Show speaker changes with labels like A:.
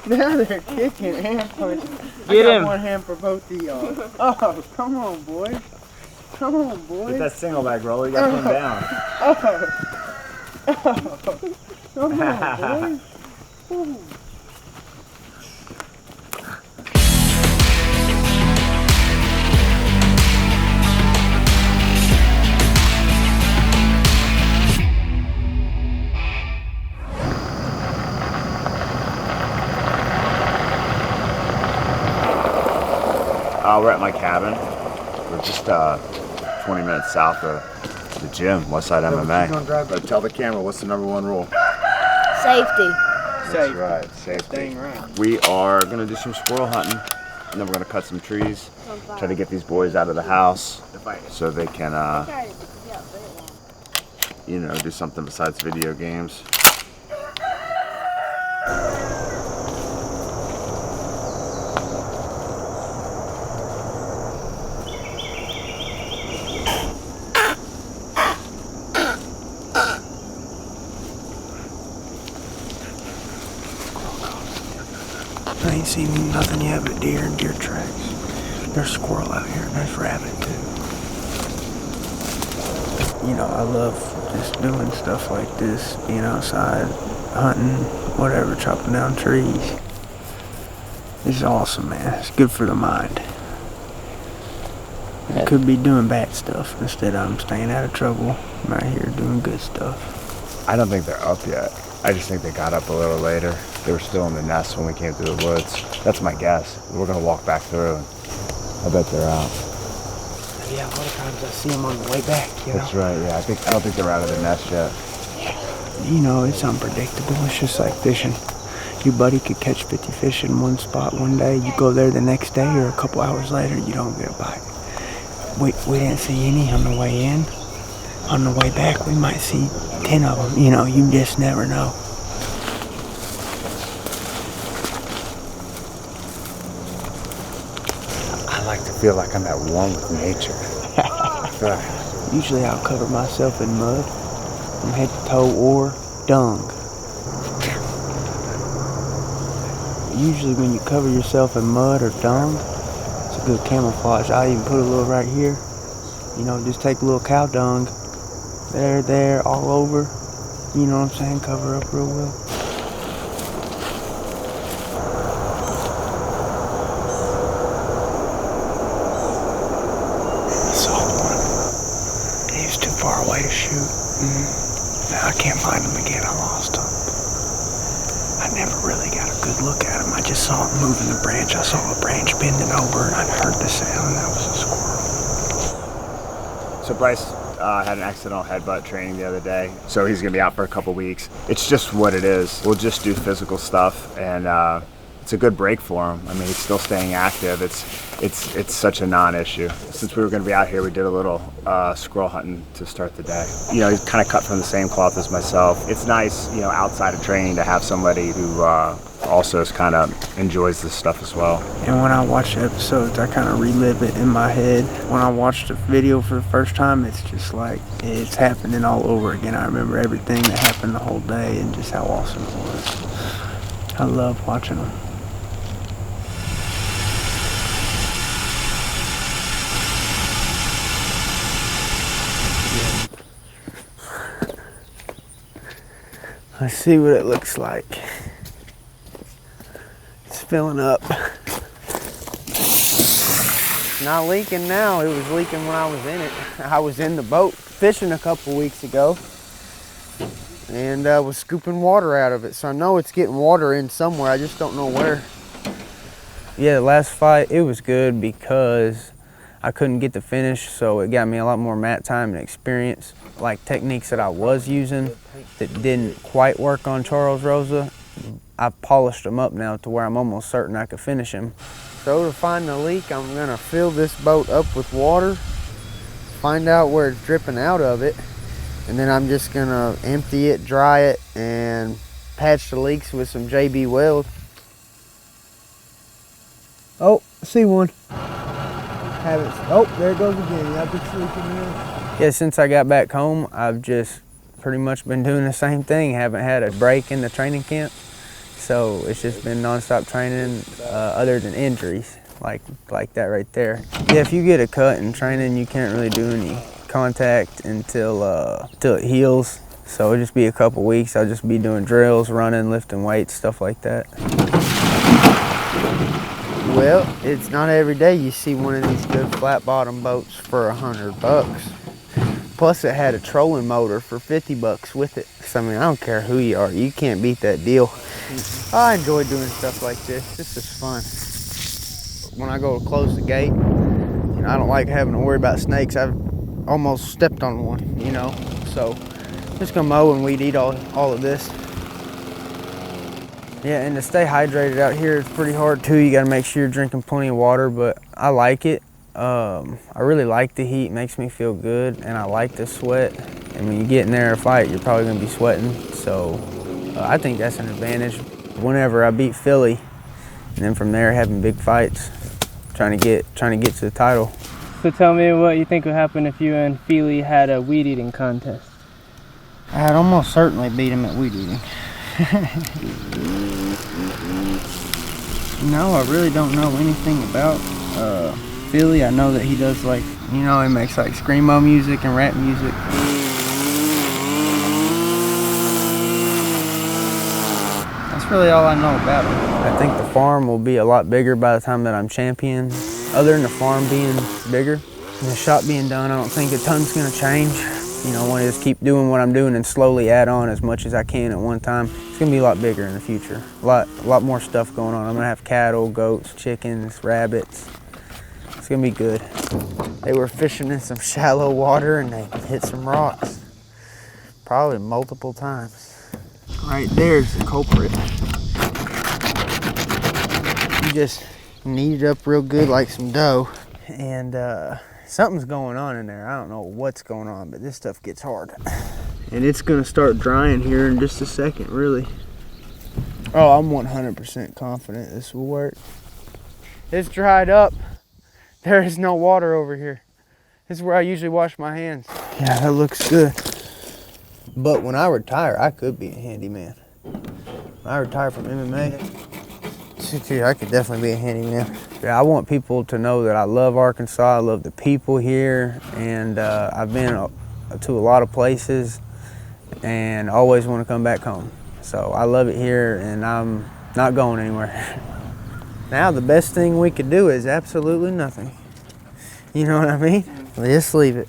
A: Now they're kicking and punching.
B: Get him.
A: One hand for both of y'all. Oh, come on, boys. Come on, boys.
B: Get that single leg roller. You got him down.
A: Come on, boys. Ooh.
B: We're at my cabin. We're just 20 minutes south of the gym, Westside MMA. Tell the camera, what's the #1 rule?
C: Safety.
B: That's right, safety. Right. We are gonna do some squirrel hunting, and then we're gonna cut some trees, try to get these boys out of the house so they can, you know, do something besides video games.
D: I ain't seen nothing yet but deer and deer tracks. There's squirrel out here and there's rabbit too. You know, I love just doing stuff like this, being outside, hunting, whatever, chopping down trees. It's awesome, man. It's good for the mind. I could be doing bad stuff. Instead, I'm staying out of trouble. I'm out here doing good stuff.
B: I don't think they're up yet. I just think they got up a little later. They were still in the nest when we came through the woods. That's my guess. We're gonna walk back through and I bet they're out.
D: Yeah, a lot of times I see them on the way back, you know?
B: That's right, yeah. I don't think they're out of the nest yet.
D: Yeah. You know, it's unpredictable. It's just like fishing. Your buddy could catch 50 fish in one spot one day. You go there the next day or a couple hours later, you don't get a bite. We didn't see any on the way in. On the way back, we might see 10 of them. You know, you just never know.
B: I like to feel like I'm at one with nature.
D: Usually I'll cover myself in mud from head to toe or dung. Usually when you cover yourself in mud or dung, it's a good camouflage. I'll even put a little right here. You know, just take a little cow dung. There, all over. You know what I'm saying? Cover up real well. I saw one. He was too far away to shoot. Now I can't find him again. I lost him. I never really got a good look at him. I just saw him moving the branch. I saw a branch bending over and I heard the sound. That was a squirrel.
B: So Bryce had an accidental headbutt training the other day, so he's gonna be out for a couple weeks. It's just what it is. We'll just do physical stuff, and it's a good break for him. I mean, he's still staying active. It's such a non-issue. Since we were gonna be out here, we did a little squirrel hunting to start the day. You know, he's kind of cut from the same cloth as myself. It's nice, you know, outside of training to have somebody who also kind of enjoys this stuff as well.
D: And when I watch the episodes, I kind of relive it in my head. When I watch the video for the first time, it's just like it's happening all over again. I remember everything that happened the whole day and just how awesome it was. I love watching them. Let's see what it looks like. It's filling up. Not leaking now. It was leaking when I was in it. I was in the boat fishing a couple weeks ago and was scooping water out of it. So I know it's getting water in somewhere. I just don't know where. Yeah, the last fight, it was good because I couldn't get the finish, so it got me a lot more mat time and experience. Like techniques that I was using that didn't quite work on Charles Rosa, I've polished them up now to where I'm almost certain I could finish him. So to find the leak, I'm gonna fill this boat up with water, find out where it's dripping out of it, and then I'm just gonna empty it, dry it, and patch the leaks with some JB Weld. Oh, I see one. Oh, there it goes again. Yep, it's leaking there. Yeah, since I got back home, I've just pretty much been doing the same thing. Haven't had a break in the training camp. So it's just been nonstop training, other than injuries, like that right there. Yeah, if you get a cut in training, you can't really do any contact until it heals. So it'll just be a couple weeks. I'll just be doing drills, running, lifting weights, stuff like that. Well, it's not every day you see one of these good flat bottom boats for $100. Plus it had a trolling motor for $50 with it. So, I mean, I don't care who you are, you can't beat that deal. I enjoy doing stuff like this. This is fun. When I go to close the gate, you know, I don't like having to worry about snakes. I've almost stepped on one, you know. So just gonna mow and weed eat all of this. Yeah, and to stay hydrated out here, it's pretty hard too. You gotta make sure you're drinking plenty of water, but I like it. I really like the heat, it makes me feel good, and I like the sweat. And when you get in there a fight, you're probably gonna be sweating. So I think that's an advantage. Whenever I beat Philly, and then from there having big fights, trying to get to the title.
E: So tell me what you think would happen if you and Fili had a weed eating contest.
A: I'd almost certainly beat him at weed eating. No, I really don't know anything about Fili. I know that he does, like, you know, he makes like screamo music and rap music. That's really all I know about him.
D: I think the farm will be a lot bigger by the time that I'm champion. Other than the farm being bigger and the shop being done, I don't think a ton's gonna change. You know, I want to just keep doing what I'm doing and slowly add on as much as I can at one time. It's gonna be a lot bigger in the future. A lot more stuff going on. I'm gonna have cattle, goats, chickens, rabbits. It's gonna be good. They were fishing in some shallow water and they hit some rocks. Probably multiple times. Right there's the culprit. You just knead it up real good like some dough. And something's going on in there. I don't know what's going on, but this stuff gets hard. And it's gonna start drying here in just a second, really. Oh, I'm 100% confident this will work. It's dried up. There is no water over here. This is where I usually wash my hands. Yeah, that looks good. But when I retire, I could be a handyman. When I retire from MMA, I could definitely be a handyman. Yeah, I want people to know that I love Arkansas. I love the people here, and I've been to a lot of places and always want to come back home. So I love it here, and I'm not going anywhere. Now the best thing we could do is absolutely nothing. You know what I mean? Just leave it.